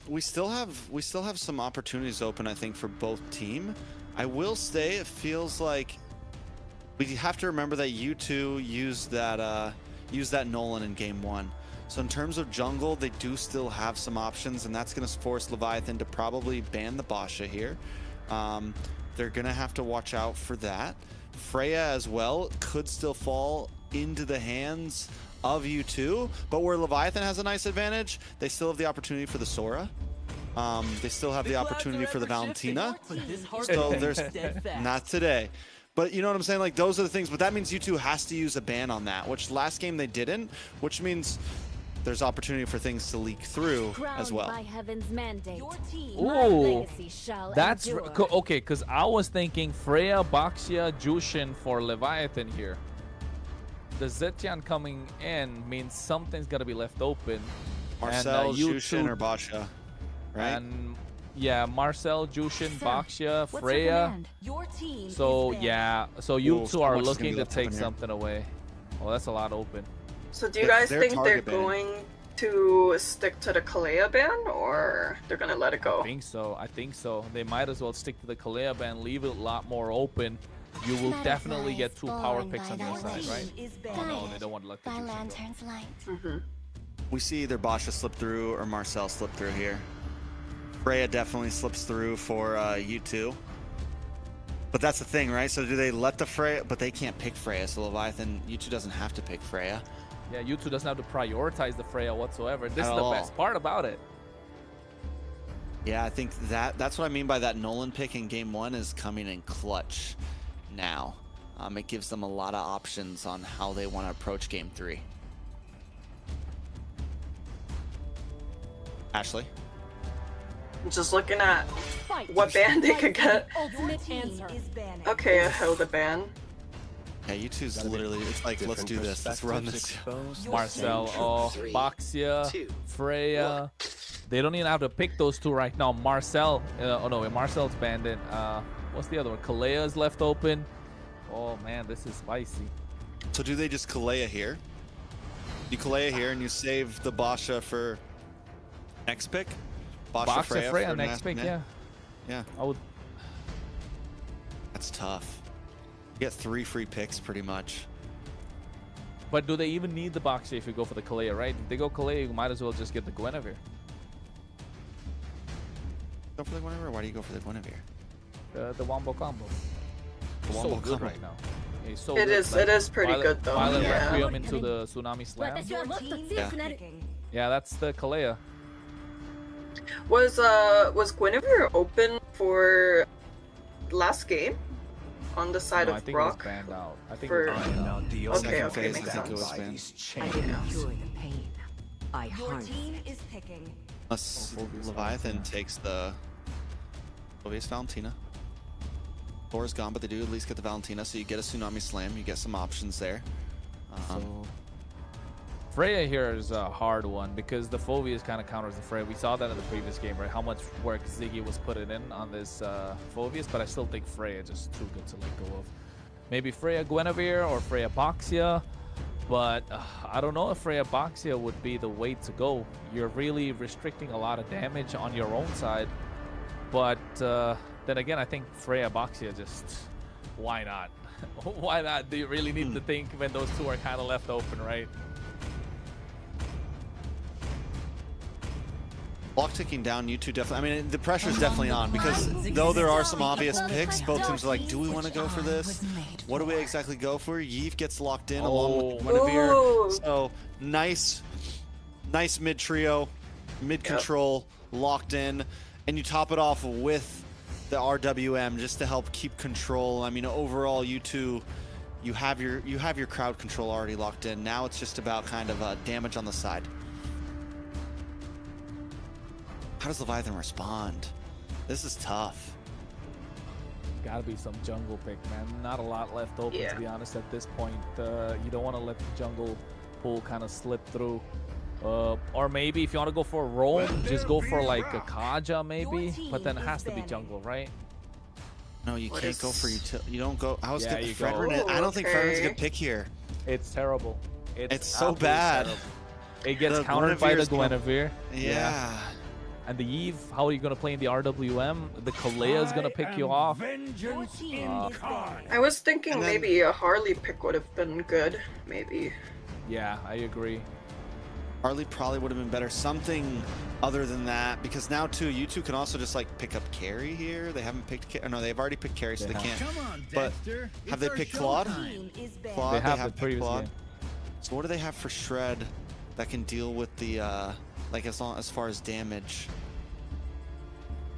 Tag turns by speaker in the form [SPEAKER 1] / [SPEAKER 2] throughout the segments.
[SPEAKER 1] We still have some opportunities open, I think, for both team. I will say it feels like we have to remember that U2 used that Nolan in game 1. So in terms of jungle, they do still have some options, and that's going to force Leviathan to probably ban the Basha here. They're going to have to watch out for that. Freya as well could still fall into the hands of U2, but where Leviathan has a nice advantage, they still have the opportunity for the Sora. They still have the opportunity for the Valentina. So there's not today. But you know what I'm saying? Like, those are the things. But that means U2 has to use a ban on that, which last game they didn't, which means there's opportunity for things to leak through as well.
[SPEAKER 2] Ooh, that's okay, because I was thinking Freya, Baxia, Jushin for Leviathan here. The Zetian coming in means something's got to be left open.
[SPEAKER 1] Marcel, Jushin, or Basha, right?
[SPEAKER 2] And yeah, Marcel, Jushin, Baxia, Freya. So yeah, so you two are looking to take something away. Well, that's a lot open.
[SPEAKER 3] So do you guys think they're going to stick to the Kalea ban, or they're going to let it go?
[SPEAKER 2] I think so. I think so. They might as well stick to the Kalea ban, leave it a lot more open. You will definitely get 2 power picks on your side, right? Oh no, they don't want to let the Jushin go.
[SPEAKER 1] We see either Basha slip through or Marcel slip through here. Freya definitely slips through for U2. But that's the thing, right? So do they let the Freya? But they can't pick Freya, so Leviathan, U2 doesn't have to pick Freya.
[SPEAKER 2] Yeah, U2 doesn't have to prioritize the Freya whatsoever. This is the best part about it.
[SPEAKER 1] Yeah, I think that's what I mean by that Nolan pick in game 1 is coming in clutch now. It gives them a lot of options on how they want to approach game 3. Ashley?
[SPEAKER 3] I'm just looking at what ban they could get. Okay, I held the ban.
[SPEAKER 1] Yeah, U2's literally, it's like, let's do this, let's run this.
[SPEAKER 2] Marcel, Baxia, Freya. They don't even have to pick those 2 right now. Marcel, oh no, Marcel's banned in. What's the other one? Kalea is left open. Oh man, this is spicy.
[SPEAKER 1] So do they just Kalea here? You Kalea here and you save the Basha for next pick?
[SPEAKER 2] Basha Freya next pick, yeah.
[SPEAKER 1] Yeah.
[SPEAKER 2] I would.
[SPEAKER 1] That's tough. You get 3 free picks pretty much.
[SPEAKER 2] But do they even need the Baxia if you go for the Kalea, right? If they go Kalea, you might as well just get the Guinevere.
[SPEAKER 1] Go for the Guinevere? Why do you go for the Guinevere?
[SPEAKER 2] The Wombo combo.
[SPEAKER 1] The Wombo
[SPEAKER 2] so good
[SPEAKER 1] combo.
[SPEAKER 2] right now. He's so
[SPEAKER 3] It
[SPEAKER 2] good.
[SPEAKER 3] is. Like, it is pretty good though.
[SPEAKER 2] Violet
[SPEAKER 3] Yeah.
[SPEAKER 2] Requiem into the Tsunami Slam. Yeah, that's the Kalea.
[SPEAKER 3] Was Guinevere open for last game on the side
[SPEAKER 2] No,
[SPEAKER 3] of
[SPEAKER 2] I think
[SPEAKER 3] Brock?
[SPEAKER 2] it was banned out. I think
[SPEAKER 3] For...
[SPEAKER 2] it was banned out.
[SPEAKER 3] Okay,
[SPEAKER 1] Second phase,
[SPEAKER 3] makes
[SPEAKER 1] I think it
[SPEAKER 3] sense.
[SPEAKER 1] was banned.
[SPEAKER 4] I can cure the pain. Your team is picking.
[SPEAKER 1] Unless Leviathan takes the obvious Valentina. Sora's gone, but they do at least get the Valentina, so you get a Tsunami Slam, you get some options there.
[SPEAKER 2] So Freya here is a hard one because the Phoveus kind of counters the Freya. We saw that in the previous game, right? How much work Ziggy was putting in on this Phoveus, but I still think Freya just too good to let go of. Maybe Freya Guinevere or Freya Baxia, but I don't know if Freya Baxia would be the way to go. You're really restricting a lot of damage on your own side, but then again, I think Freya Baxia just, why not? Why not? Do you really need to think when those 2 are kind of left open, right?
[SPEAKER 1] Block ticking down, U2 definitely. I mean, the pressure's definitely on because though there are some obvious picks, both teams are like, do we want to go for this? What do we exactly go for? Yves gets locked in along with Guinevere. So nice mid trio, mid control, locked in, and you top it off with the RWM just to help keep control. I mean, overall, U2, you have your crowd control already locked in. Now it's just about kind of damage on the side. How does Leviathan respond? This is tough.
[SPEAKER 2] Gotta be some jungle pick, man. Not a lot left open, to be honest, at this point. You don't want to let the jungle pool kind of slip through. Or maybe if you want to go for a roam, just go for like a Kaja maybe, but then it has to be jungle, right?
[SPEAKER 1] No, you can't go for utility. You don't go. I was
[SPEAKER 2] Yeah,
[SPEAKER 1] getting
[SPEAKER 2] you go.
[SPEAKER 1] Fredrin. I don't think Fredrin's a good pick here.
[SPEAKER 2] It's terrible.
[SPEAKER 1] It's so bad.
[SPEAKER 2] Terrible. It gets
[SPEAKER 1] The
[SPEAKER 2] countered by the
[SPEAKER 1] Guinevere's
[SPEAKER 2] Guinevere. And the Eve, how are you going to play in the RWM? The Kalea is going to pick you off.
[SPEAKER 3] I was thinking
[SPEAKER 1] then,
[SPEAKER 3] maybe a Harley pick would have been good. Maybe.
[SPEAKER 2] Yeah, I agree.
[SPEAKER 1] Harley probably would have been better. Something other than that, because now too, you two can also just like pick up carry here. They haven't picked. No, they've already picked carry, so they can't.
[SPEAKER 5] Come on,
[SPEAKER 1] But
[SPEAKER 5] Dexter.
[SPEAKER 1] have they picked Claude? Claude,
[SPEAKER 2] They have the
[SPEAKER 1] picked
[SPEAKER 2] previous
[SPEAKER 1] Claude.
[SPEAKER 2] game.
[SPEAKER 1] So what do they have for Shred that can deal with the like as far as damage?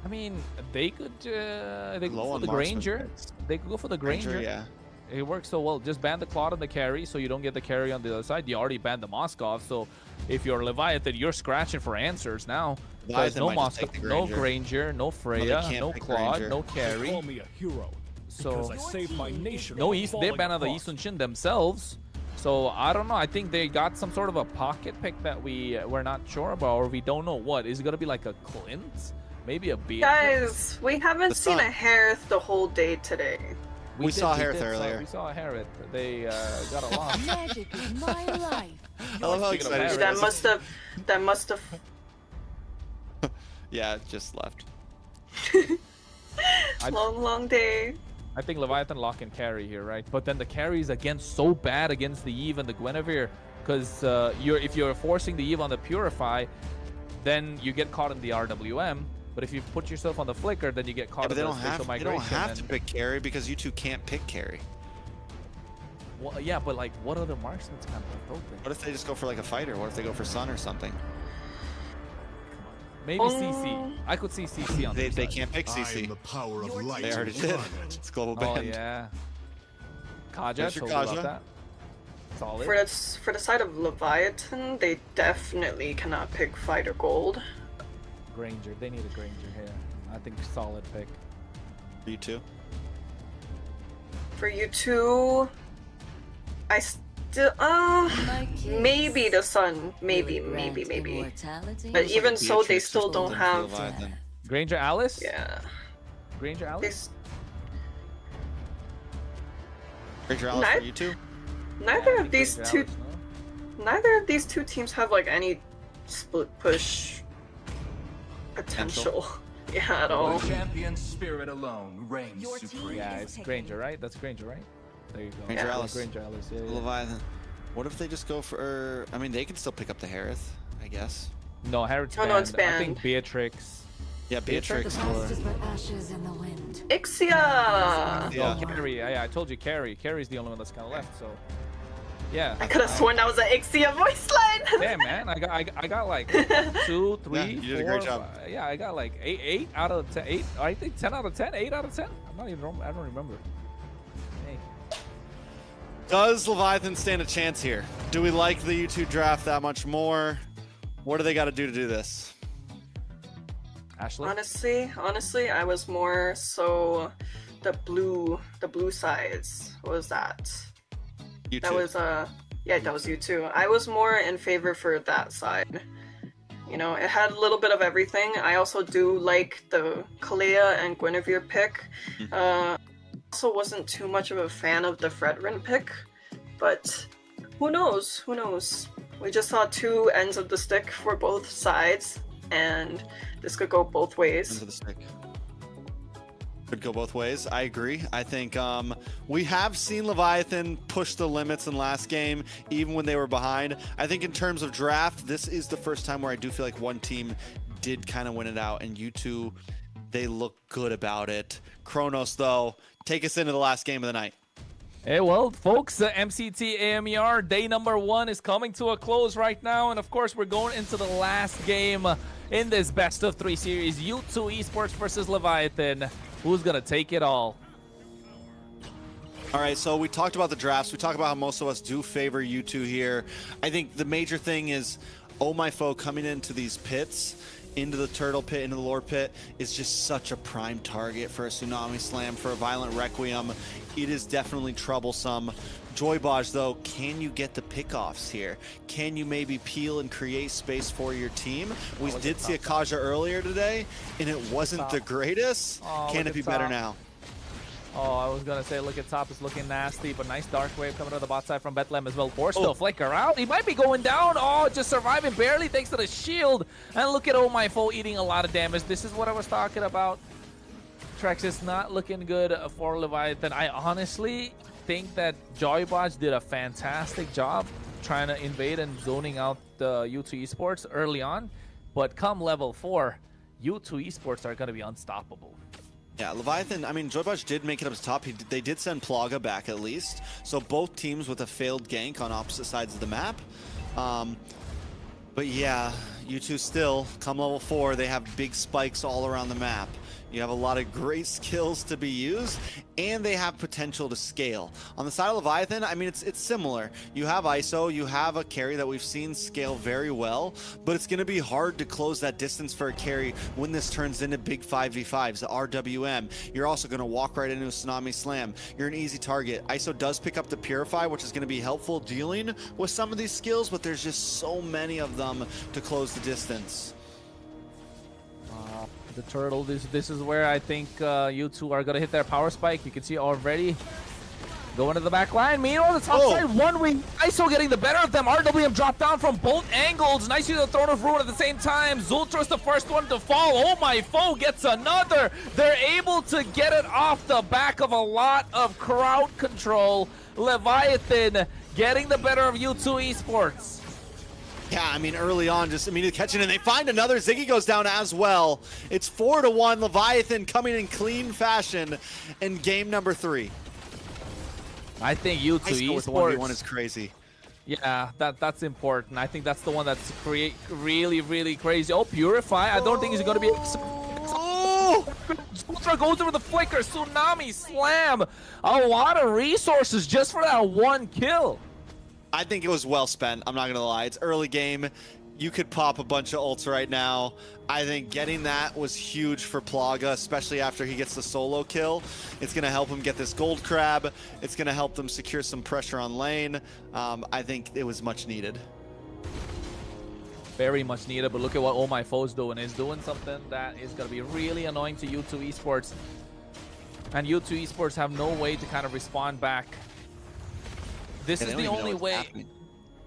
[SPEAKER 2] I mean, they could they could
[SPEAKER 1] Low
[SPEAKER 2] go
[SPEAKER 1] on
[SPEAKER 2] for the
[SPEAKER 1] marksman
[SPEAKER 2] Granger.
[SPEAKER 1] picks.
[SPEAKER 2] They could go for the Granger.
[SPEAKER 1] Yeah.
[SPEAKER 2] It works so well. Just ban the Claude on the carry so you don't get the carry on the other side. You already banned the Moskov, so if you're Leviathan, you're scratching for answers now. There's no Moskov, no Granger, no Freya, no Claude,
[SPEAKER 1] Granger.
[SPEAKER 2] no carry.
[SPEAKER 5] Call me a hero.
[SPEAKER 2] So
[SPEAKER 5] I saved my nation.
[SPEAKER 2] no East. They banned the Eastern Shin themselves. So I don't know. I think they got some sort of a pocket pick that we're not sure about, or we don't know what. Is it gonna be like a Clint? Maybe a Beatrix?
[SPEAKER 3] Guys, we haven't seen a Harith the whole day today.
[SPEAKER 1] We saw Harith earlier.
[SPEAKER 2] We saw Harith. They got a loss.
[SPEAKER 4] Magic is my life.
[SPEAKER 1] I love how
[SPEAKER 2] Speaking of
[SPEAKER 1] excited.
[SPEAKER 2] Harith,
[SPEAKER 3] That must have.
[SPEAKER 1] Yeah, it just left.
[SPEAKER 3] Long day.
[SPEAKER 2] I think Leviathan lock and carry here, right? But then the carry is again so bad against the Eve and the Guinevere, because if you're forcing the Eve on the Purify, then you get caught in the RWM. But if you put yourself on the Flicker, then you get caught in the Spatial Migration.
[SPEAKER 1] They don't have to pick carry because you two can't pick carry.
[SPEAKER 2] Well, yeah, but like, what other marksmen kind of left open?
[SPEAKER 1] What if they just go for like a fighter? What if they go for Sun or something?
[SPEAKER 2] Maybe CC. I could see CC on
[SPEAKER 1] They
[SPEAKER 2] this side.
[SPEAKER 1] can't pick CC.
[SPEAKER 5] The power of light.
[SPEAKER 1] They already did. It's global band.
[SPEAKER 2] Oh yeah. Kaja,
[SPEAKER 1] There's your
[SPEAKER 2] told you
[SPEAKER 1] Kaja.
[SPEAKER 2] about that. Solid.
[SPEAKER 3] For the side of Leviathan, they definitely cannot pick fighter gold.
[SPEAKER 2] Granger. They need a Granger here. I think solid pick.
[SPEAKER 1] You two.
[SPEAKER 3] For you two, I still maybe the Sun, maybe. But even so, they
[SPEAKER 1] Beatrix
[SPEAKER 3] still
[SPEAKER 1] or
[SPEAKER 3] don't
[SPEAKER 1] something for
[SPEAKER 3] have.
[SPEAKER 1] Leviathan.
[SPEAKER 2] Granger Alice?
[SPEAKER 3] Yeah.
[SPEAKER 2] Granger Alice?
[SPEAKER 1] Granger Alice for you two?
[SPEAKER 3] Neither
[SPEAKER 2] Yeah, I
[SPEAKER 3] of these
[SPEAKER 2] think
[SPEAKER 3] two,
[SPEAKER 2] Granger Alice, no?
[SPEAKER 3] neither of these two teams have like any split push potential. Yeah, at all.
[SPEAKER 6] Champion spirit alone reigns
[SPEAKER 4] Your
[SPEAKER 6] supreme.
[SPEAKER 4] team
[SPEAKER 2] Yeah,
[SPEAKER 4] is
[SPEAKER 2] it's Granger, right? That's Granger, right? There you go.
[SPEAKER 1] Granger
[SPEAKER 2] Yeah,
[SPEAKER 1] Alice.
[SPEAKER 2] Granger Alice, yeah, yeah.
[SPEAKER 1] Leviathan. What if they just go for? I mean, they can still pick up the Harith, I guess.
[SPEAKER 2] No, Harrod's
[SPEAKER 3] Oh,
[SPEAKER 2] banned.
[SPEAKER 3] no, it's
[SPEAKER 2] I
[SPEAKER 3] banned.
[SPEAKER 2] think Beatrix.
[SPEAKER 1] Yeah, Beatrix.
[SPEAKER 4] Past is but ashes in the wind.
[SPEAKER 3] Ixia!
[SPEAKER 1] Yeah.
[SPEAKER 2] Oh, carry. Yeah, I told you carry. Carry's the only one that's kind of left, so. Yeah.
[SPEAKER 3] I could have sworn that was an Ixia voice line!
[SPEAKER 2] Damn, man. I got like 2, 3,
[SPEAKER 1] Yeah, you did a great
[SPEAKER 2] 4,
[SPEAKER 1] job.
[SPEAKER 2] 5. Yeah, I got like 8 out of 10. 8, I think 10 out of 10. 8 out of 10. I don't remember. Hey.
[SPEAKER 1] Does Leviathan stand a chance here? Do we like the U2 draft that much more? What do they got to do this?
[SPEAKER 2] Ashley?
[SPEAKER 3] Honestly, I was more so the blue sides. What was that?
[SPEAKER 1] U2.
[SPEAKER 3] That was yeah, that was you too. I was more in favor for that side. You know, it had a little bit of everything. I also do like the Kalea and Guinevere pick. Also wasn't too much of a fan of the Fredrin pick, but who knows? Who knows? We just saw two ends of the stick for both sides, and this could go both ways.
[SPEAKER 1] Into the stick. Could go both ways. I agree. I think we have seen Leviathan push the limits in last game, even when they were behind. I think in terms of draft, this is the first time where I do feel like one team did kind of win it out, and you two, they look good about it. Kronos, though, take us into the last game of the night.
[SPEAKER 2] Hey, well, folks, MCT AMER day number 1 is coming to a close right now, and of course, we're going into the last game in this best of 3 series. U2 Esports versus Leviathan. Who's gonna take it all?
[SPEAKER 1] All right, so we talked about the drafts. We talked about how most of us do favor U2 here. I think the major thing is, Oh My Foe coming into these pits, into the turtle pit, into the lore pit, is just such a prime target for a Tsunami Slam, for a Violent Requiem. It is definitely troublesome. Joybaj, though, can you get the pickoffs here? Can you maybe peel and create space for your team? We did see a Kaja earlier today, and it wasn't the greatest.
[SPEAKER 2] Oh,
[SPEAKER 1] Can it be better now?
[SPEAKER 2] Oh, I was gonna say, look at top, is looking nasty, but nice dark wave coming to the bot side from Bethlehem as well. Forced to flicker out. He might be going down. Oh, just surviving barely thanks to the shield. And look at my foe eating a lot of damage. This is what I was talking about. Trex is not looking good for Leviathan. I honestly think that Joybotch did a fantastic job trying to invade and zoning out the U2 Esports early on. But come level 4, U2 Esports are going to be unstoppable.
[SPEAKER 1] Yeah, Leviathan, I mean, Joybotch did make it up to top. They did send Plaga back at least. So both teams with a failed gank on opposite sides of the map. But yeah, U2 still, come level 4, they have big spikes all around the map. You have a lot of great skills to be used, and they have potential to scale. On the side of Leviathan, I mean, it's similar. You have ISO, you have a carry that we've seen scale very well, but it's going to be hard to close that distance for a carry when this turns into big 5v5s, the RWM. You're also going to walk right into a Tsunami Slam. You're an easy target. ISO does pick up the Purify, which is going to be helpful dealing with some of these skills, but there's just so many of them to close the distance.
[SPEAKER 2] The turtle, this is where I think U2 are going to hit their power spike. You can see already going to the back line. Meanwhile, the top side, one wing. ISO getting the better of them. RWM dropped down from both angles. Nice use of Throne of Ruin at the same time. Zultra's the first one to fall. Oh, my foe gets another. They're able to get it off the back of a lot of crowd control. Leviathan getting the better of U2 Esports.
[SPEAKER 1] Yeah, I mean, early on, just immediately catching it, and they find another. Ziggy goes down as well. It's 4-1. Leviathan coming in clean fashion in game number 3.
[SPEAKER 2] I think U2 Esports
[SPEAKER 1] with 1v1 is crazy.
[SPEAKER 2] Yeah, that's important. I think that's the one that's really, really crazy. Oh, Purify. I don't think he's going to be... Zultra goes over the flicker. Tsunami Slam. A lot of resources just for that one kill.
[SPEAKER 1] I think it was well spent. I'm not going to lie. It's early game. You could pop a bunch of ults right now. I think getting that was huge for Plaga, especially after he gets the solo kill. It's going to help him get this gold crab. It's going to help them secure some pressure on lane. I think it was much needed.
[SPEAKER 2] Very much needed, but look at what all my foes doing. Is doing something that is going to be really annoying to U2 Esports. And U2 Esports have no way to kind of respond back. This is the only way.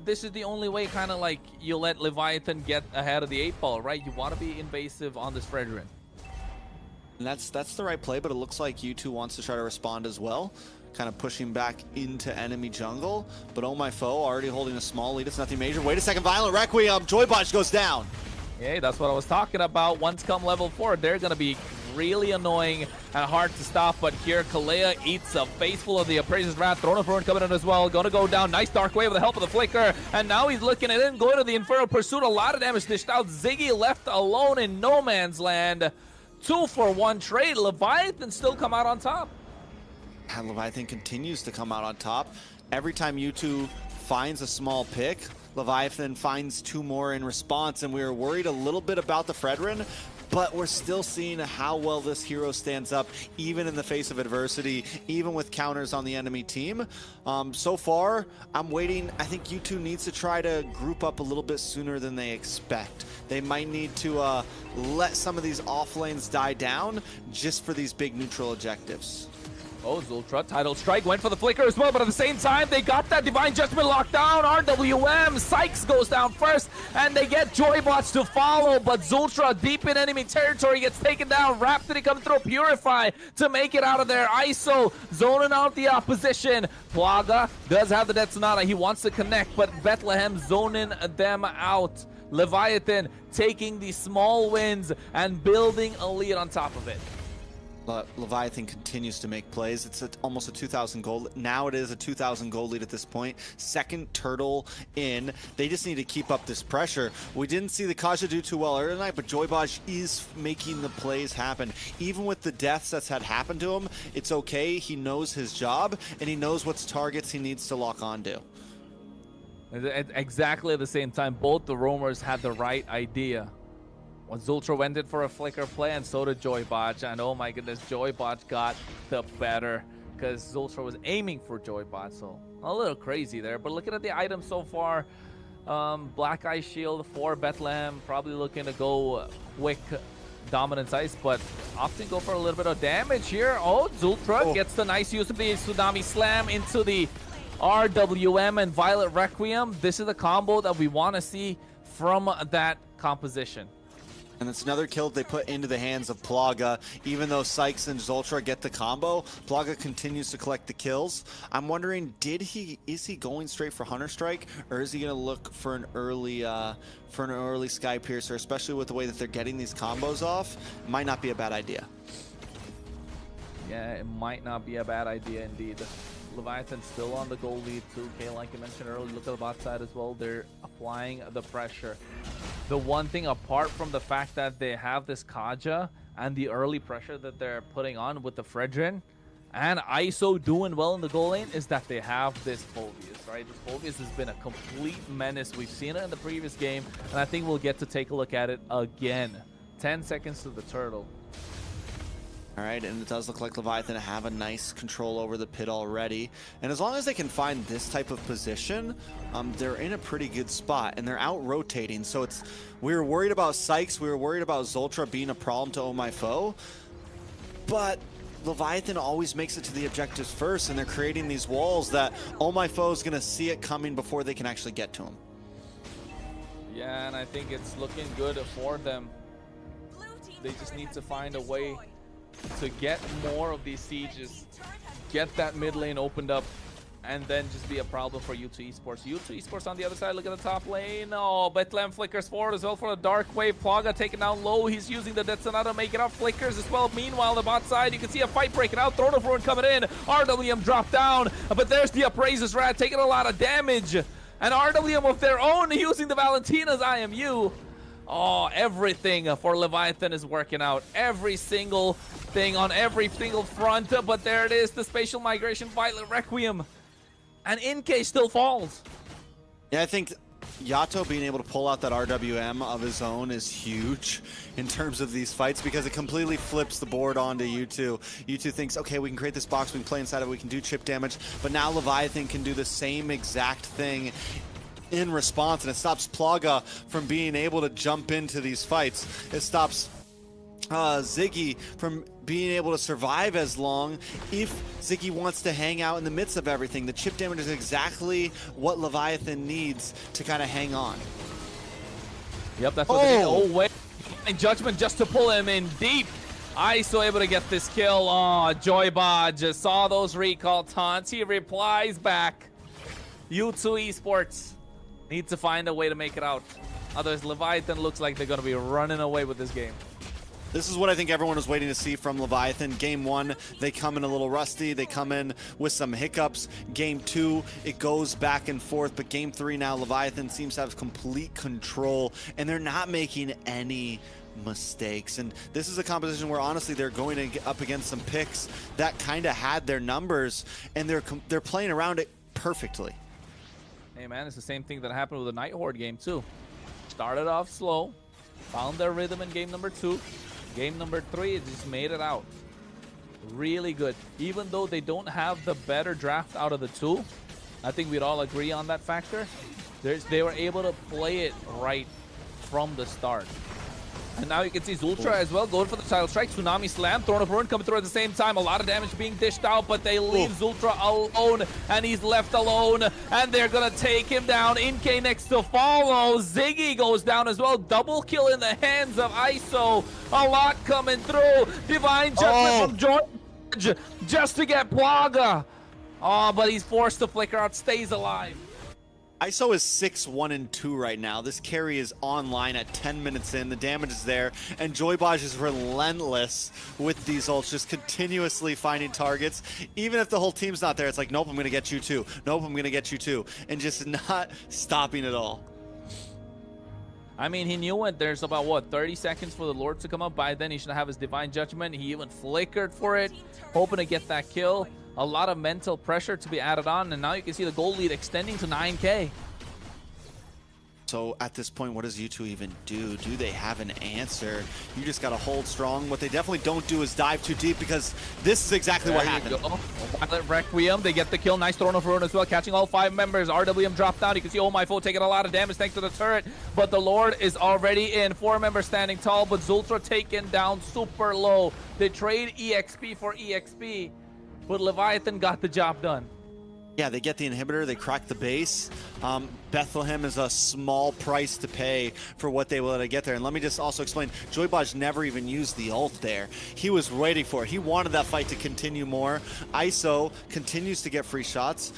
[SPEAKER 2] This is the only way, kind of like you let Leviathan get ahead of the 8-ball, right? You want to be invasive on this Fredrin.
[SPEAKER 1] And that's the right play, but it looks like U2 wants to try to respond as well, kind of pushing back into enemy jungle. But oh my foe, already holding a small lead. It's nothing major. Wait a second, Violent Requiem. Joybotch goes down.
[SPEAKER 2] Yeah, that's what I was talking about. Once come level 4, they're gonna be really annoying and hard to stop, but here Kalea eats a face full of the Appraiser's Wrath. Throne of Ruin coming in as well, gonna go down. Nice Dark Wave with the help of the Flicker, and now he's looking at it, going to the Infernal Pursuit. A lot of damage dished out. Ziggy left alone in no man's land. 2-for-1 trade. Leviathan still come out on top.
[SPEAKER 1] And Leviathan continues to come out on top. Every time U2 finds a small pick, Leviathan finds 2 more in response, and we were worried a little bit about the Fredrin, but we're still seeing how well this hero stands up, even in the face of adversity, even with counters on the enemy team. So far, I'm waiting. I think U2 needs to try to group up a little bit sooner than they expect. They might need to let some of these off lanes die down just for these big neutral objectives.
[SPEAKER 2] Oh, Zultra, Tidal Strike went for the Flicker as well, but at the same time, they got that Divine Judgment locked down. RWM, Sykes goes down first, and they get Joybotch to follow, but Zultra, deep in enemy territory, gets taken down. Rhapsody comes through, Purify to make it out of there. ISO zoning out the opposition. Plaga does have the Death Sonata. He wants to connect, but Bethlehem zoning them out. Leviathan taking the small wins and building a lead on top of it.
[SPEAKER 1] Leviathan continues to make plays. It's almost a 2,000 gold. Now it is a 2,000 gold lead at this point. Second turtle in. They just need to keep up this pressure. We didn't see the Kaja do too well earlier tonight, but Joybotch is making the plays happen. Even with the deaths that's had happened to him, it's okay. He knows his job, and he knows what targets he needs to lock onto.
[SPEAKER 2] Exactly at the same time, both the roamers had the right idea. When Zultra went in for a Flicker play, and so did Joybotch, and oh my goodness, Joybotch got the better because Zultra was aiming for Joybotch, so a little crazy there. But looking at the items so far, Black Eye Shield for Bethlehem, probably looking to go quick Dominance Ice, but often go for a little bit of damage here. Oh, Zultra gets the nice use of the Tsunami Slam into the RWM and Violet Requiem. This is the combo that we want to see from that composition.
[SPEAKER 1] And it's another kill they put into the hands of Plaga. Even though Sykes and Zultra get the combo, Plaga continues to collect the kills. I'm wondering, is he going straight for Hunter Strike, or is he going to look for an early Sky Piercer? Especially with the way that they're getting these combos off, might not be a bad idea.
[SPEAKER 2] Yeah, it might not be a bad idea indeed. Leviathan still on the goal lead, 2K, like you mentioned earlier. Look at the bot side as well. They're applying the pressure. The one thing, apart from the fact that they have this Kaja and the early pressure that they're putting on with the Fredrin and ISO doing well in the goal lane, is that they have this Phoveus, right? This Phoveus has been a complete menace. We've seen it in the previous game, and I think we'll get to take a look at it again. 10 seconds to the turtle.
[SPEAKER 1] All right, and it does look like Leviathan have a nice control over the pit already. And as long as they can find this type of position, they're in a pretty good spot, and they're out-rotating. So we were worried about Sykes, we were worried about Zultra being a problem to Oh My Foe, but Leviathan always makes it to the objectives first, and they're creating these walls that Oh My Foe is going to see it coming before they can actually get to him.
[SPEAKER 2] Yeah, and I think it's looking good for them. They just need to find a way to get more of these sieges, get that mid lane opened up, and then just be a problem for U2 Esports. U2 Esports on the other side, look at the top lane. Oh, Bethlehem flickers forward as well for the Dark Wave. Plaga taken down low. He's using the Detonata to make it up. Flickers as well. Meanwhile, on the bot side, you can see a fight breaking out. Throne of Ruin coming in. RWM dropped down, but there's the Upraiser's Rat taking a lot of damage. And RWM of their own using the Valentina's IMU. Oh, everything for Leviathan is working out. Every single thing on every single front. But there it is, the Spatial Migration, Violet Requiem. And NK still falls.
[SPEAKER 1] Yeah, I think Yato being able to pull out that RWM of his own is huge in terms of these fights, because it completely flips the board onto U2. U2 thinks, okay, we can create this box, we can play inside of it, we can do chip damage, but now Leviathan can do the same exact thing in response, and it stops Plaga from being able to jump into these fights. It stops Ziggy from being able to survive as long if Ziggy wants to hang out in the midst of everything. The chip damage is exactly what Leviathan needs to kind of hang on.
[SPEAKER 2] Yep, that's what they need. Oh, wait. And Judgment just to pull him in deep. ISO able to get this kill. Oh, Joybod just saw those recall taunts. He replies back. U2 Esports need to find a way to make it out. Otherwise, Leviathan looks like they're going to be running away with this game.
[SPEAKER 1] This is what I think everyone was waiting to see from Leviathan. Game 1, they come in a little rusty. They come in with some hiccups. Game 2, it goes back and forth. But Game 3 now, Leviathan seems to have complete control, and they're not making any mistakes. And this is a composition where honestly they're going to get up against some picks that kind of had their numbers, and they're playing around it perfectly.
[SPEAKER 2] Hey man, it's the same thing that happened with the Night Horde game too. Started off slow, found their rhythm in game number 2. Game number 3, it just made it out. Really good. Even though they don't have the better draft out of the two, I think we'd all agree on that factor. They were able to play it right from the start. And now you can see Zultra as well going for the Tidal Strike. Tsunami Slam, Throne of Ruin coming through at the same time. A lot of damage being dished out, but they leave Zultra alone, and he's left alone, and they're going to take him down. NK next to follow. Ziggy goes down as well. Double kill in the hands of ISO. A lot coming through. Divine Judgment from George just to get Plaga. Oh, but he's forced to flicker out, stays alive.
[SPEAKER 1] ISO is 6-1-2 right now. This carry is online at 10 minutes in. The damage is there, and Joybaj is relentless with these ults, just continuously finding targets. Even if the whole team's not there, it's like, nope, I'm going to get you too. Nope, I'm going to get you too. And just not stopping at all.
[SPEAKER 2] I mean, he knew it. There's about, what, 30 seconds for the Lord to come up. By then, he should have his Divine Judgment. He even flickered for it, hoping to get that kill. A lot of mental pressure to be added on, and now you can see the goal lead extending to 9K.
[SPEAKER 1] So at this point, what does U2 even do? Do they have an answer? You just got to hold strong. What they definitely don't do is dive too deep, because this is exactly what happened.
[SPEAKER 2] Violet Requiem, they get the kill. Nice thrown of Ruin as well, catching all 5 members. RWM dropped down. You can see Oh My Foe taking a lot of damage thanks to the turret, but the Lord is already in. 4 members standing tall, but Zultra taken down super low. They trade EXP for EXP, but Leviathan got the job done.
[SPEAKER 1] Yeah, they get the inhibitor, they crack the base. Bethlehem is a small price to pay for what they will get there. And let me just also explain, Joybaj never even used the ult there. He was waiting for it. He wanted that fight to continue more. ISO continues to get free shots,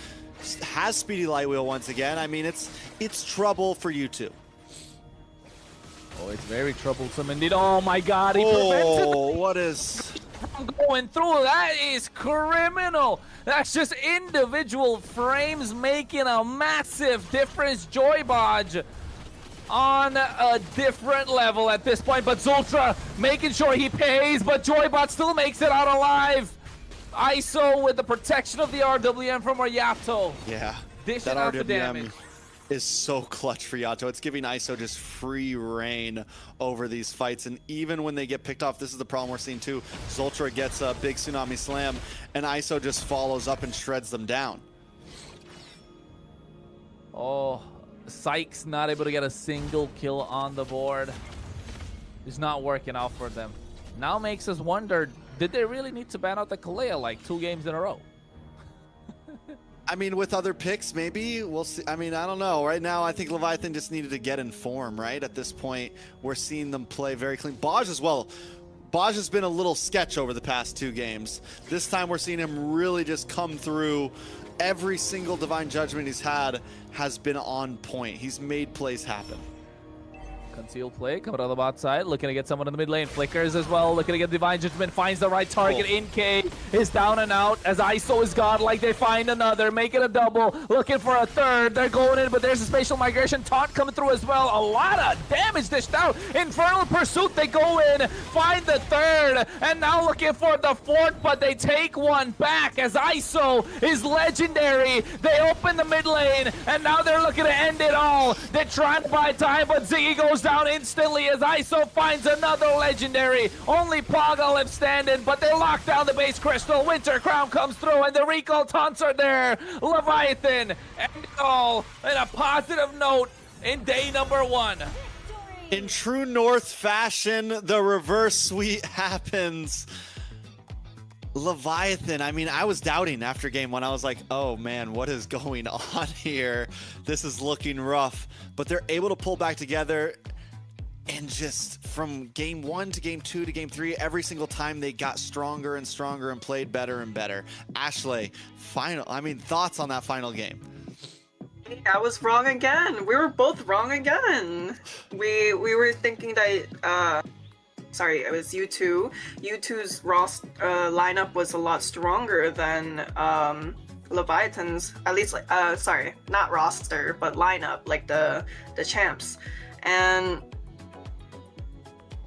[SPEAKER 1] has Speedy Light Wheel once again. I mean, it's trouble for you two.
[SPEAKER 2] Oh, it's very troublesome indeed. Oh my god, he prevented
[SPEAKER 1] what is...
[SPEAKER 2] from going through. That is criminal. That's just individual frames making a massive difference. Joybaj on a different level at this point, but Zultra making sure he pays, but Joybot still makes it out alive. ISO with the protection of the RWM from Yato.
[SPEAKER 1] Yeah,
[SPEAKER 2] Dishing out the damage.
[SPEAKER 1] Is so clutch for Yato. It's giving ISO just free reign over these fights, and even when they get picked off, this is the problem we're seeing too. Zultra gets a big Tsunami Slam, and ISO just follows up and shreds them down.
[SPEAKER 2] Oh, Sykes not able to get a single kill on the board. It's not working out for them. Now makes us wonder, did they really need to ban out the Kalea like 2 games in a row?
[SPEAKER 1] I mean, with other picks, maybe we'll see. I mean, I don't know. Right now, I think Leviathan just needed to get in form, right? At this point, we're seeing them play very clean. Baj as well. Baj has been a little sketch over the past 2 games. This time, we're seeing him really just come through. Every single Divine Judgment he's had has been on point. He's made plays happen.
[SPEAKER 2] Concealed play, coming on the bot side, looking to get someone in the mid lane. Flickers as well, looking to get Divine Judgment, finds the right target. InK is down and out as ISO is godlike. They find another, make it a double, looking for a third. They're going in, but there's a spatial migration taunt coming through as well. A lot of damage dished out. Infernal Pursuit, they go in, find the third, and now looking for the fourth, but they take one back as ISO is legendary. They open the mid lane, and now they're looking to end it all. They're trying to buy time, but Ziggy goes down instantly as ISO finds another legendary. Only Paga left standing, but they lock down the base crystal. Winter Crown comes through, and the recall taunts are there. Leviathan, and all in a positive note in day number 1.
[SPEAKER 1] In true North fashion, the reverse sweep happens. Leviathan, I mean, I was doubting after game 1. I was like, oh man, what is going on here? This is looking rough. But they're able to pull back together. And just from game 1 to game 2 to game 3, every single time they got stronger and stronger and played better and better. Ashley, thoughts on that final game?
[SPEAKER 3] I was wrong again. We were both wrong again. We were thinking that sorry, it was U2. U2's lineup was a lot stronger than Leviathan's. At least, sorry, not roster, but lineup, like the champs. And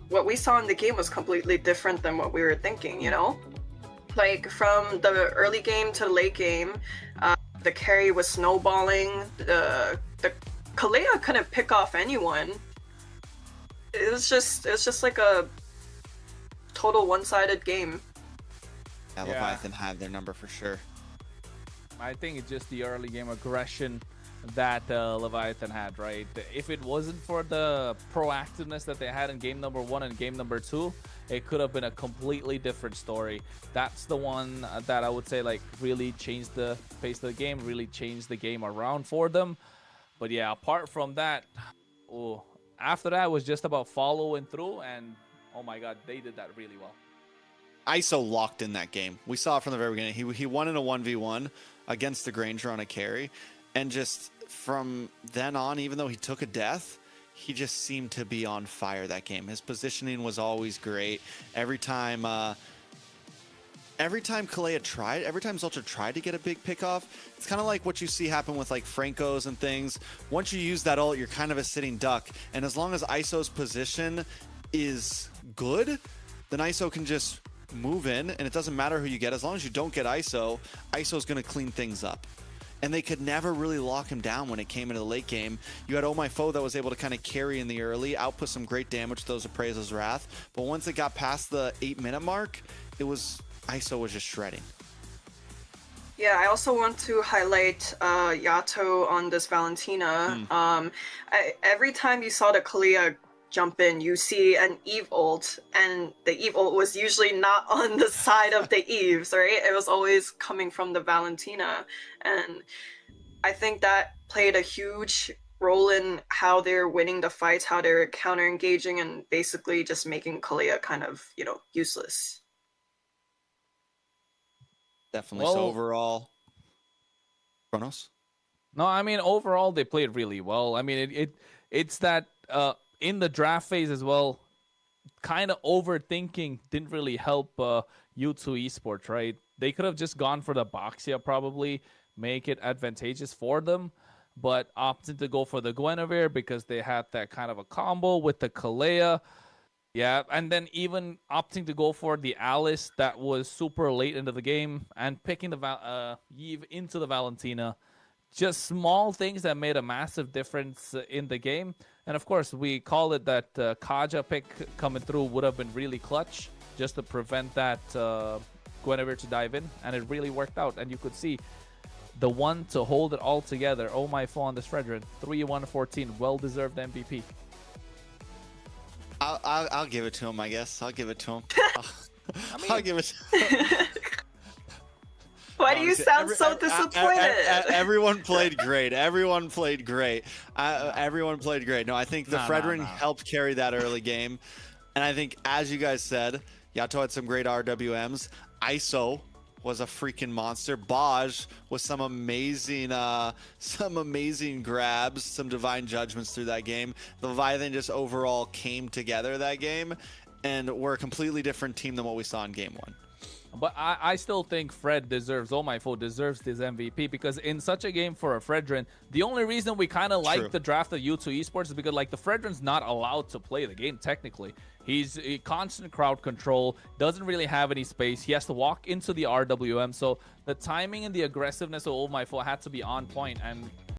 [SPEAKER 3] what we saw in the game was completely different than what we were thinking, you know? Like, from the early game to late game, the carry was snowballing, the Kalea couldn't pick off anyone. It was just like a total one-sided game.
[SPEAKER 1] Yeah, Leviathan had their number for sure.
[SPEAKER 2] I think it's just the early game aggression that Leviathan had, right? If it wasn't for the proactiveness that they had in game number 1 and game number 2, it could have been a completely different story. That's the one that I would say like really changed the pace of the game, really changed the game around for them. But yeah, apart from that, after that was just about following through, and oh my god, they did that really well.
[SPEAKER 1] ISO locked in that game. We saw it from the very beginning. He won in a 1v1 against the Granger on a carry. And just from then on, even though he took a death, he just seemed to be on fire that game. His positioning was always great. Every time Kalea tried, every time Zultra tried to get a big pick off, it's kind of like what you see happen with like Franco's and things. Once you use that ult, you're kind of a sitting duck. And as long as ISO's position is good, then ISO can just move in, and it doesn't matter who you get. As long as you don't get ISO, ISO's going to clean things up. and they could never really lock him down when it came into the late game. You had Oh My Foe that was able to kind of carry in the early, output some great damage with those Appraiser's Wrath, but once it got past the 8-minute mark, it was ISO was just shredding.
[SPEAKER 3] Yeah, I also want to highlight Yato on this Valentina. Every time you saw the Kalia jump in, you see an Eve ult, and the Eve ult was usually not on the side of the Eves, right? It was always coming from the Valentina, and I think that played a huge role in how they're winning the fights, how they're counter-engaging, and basically just making Kalia kind of, you know, useless.
[SPEAKER 1] Definitely.
[SPEAKER 2] Well,
[SPEAKER 1] so overall, Kronos?
[SPEAKER 2] No, I mean, overall, they played really well. I mean, it's that in the draft phase as well, kind of overthinking didn't really help U2 Esports, right? They could have just gone for the Boxia, probably make it advantageous for them, but opted to go for the Guinevere because they had that kind of a combo with the Kalea. Yeah, and then even opting to go for the Alice that was super late into the game and picking the Eve into the Valentina. Just small things that made a massive difference in the game. And of course, we call it that Kaja pick coming through would have been really clutch just to prevent that Guinevere to dive in. And it really worked out. And you could see the one to hold it all together. Oh my phone, this Fredrin. 3-1-14. Well-deserved MVP.
[SPEAKER 1] I'll give it to him, I guess. I'll give it to him. I'll give it to him.
[SPEAKER 3] Why do you sound so disappointed?
[SPEAKER 1] Everyone played great. Everyone played great. Everyone played great. No, I think the Fredrin helped carry that early game. And I think, as you guys said, Yato had some great RWMs. ISO was a freaking monster. Baj with some amazing grabs, some divine judgments through that game. The Leviathan just overall came together that game, and we're a completely different team than what we saw in game 1.
[SPEAKER 2] But I still think Fred deserves, Oh My Foe deserves this MVP, because in such a game for a Fredrin, the only reason we kind of like the draft of U2 Esports is because, like, the Fredrin's not allowed to play the game technically. He's a constant crowd control, doesn't really have any space. He has to walk into the RWM, so the timing and the aggressiveness of Oh My Foe had to be on point, and